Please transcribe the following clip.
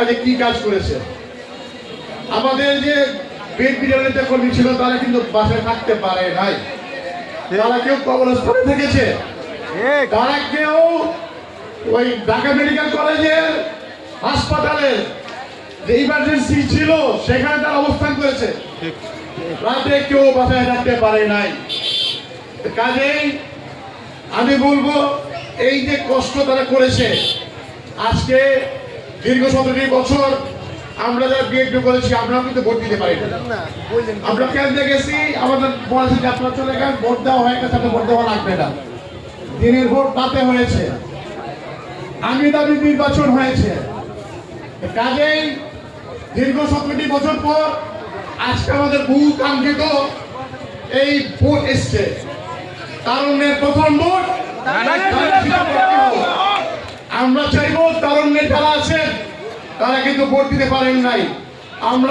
কাজে কি কাজ করেছে। আমাদের যে বিএনপি নেতা কর্মী ছিল তারা কিন্তু বাসায় থাকতে পারে নাই, তারা কেউ কবরস্থানে থেকেছে, তারা কেউ ওই ঢাকা মেডিকেল কলেজের হাসপাতালে যে ইমার্জেন্সি ছিল সেখানে তারা অবস্থান করেছে, রাতে কেউ বাসায় থাকতে পারে নাই। কাজেই আমি বলবো এই যে কষ্ট তারা করেছে, আজকে দীর্ঘ 17 বছর আমরা যারা বিএনপি করেছি আমরাও কিন্তু ভোট দিতে পারি না। আমরা কেন্দ্রে গেছি, আমাদের বলেছে যে আপনারা চলে গেন, ভোট দেওয়া হয়ে গেছে, ভোট দেওয়া লাগবে না। দিনের ভোট রাতে হয়েছে, আমি দাবি নির্বাচন হয়েছে। কাজেই দীর্ঘ 17 বছর পর আজকে আমাদের বহু কাঙ্ক্ষিত এই ভোট এসছে। তারুণ্যের প্রথম ভোট, আমরা চাইব তারুণ্যের যারা আছেন তারা কিন্তু ভোট দিতে পারেন নাই, আমরা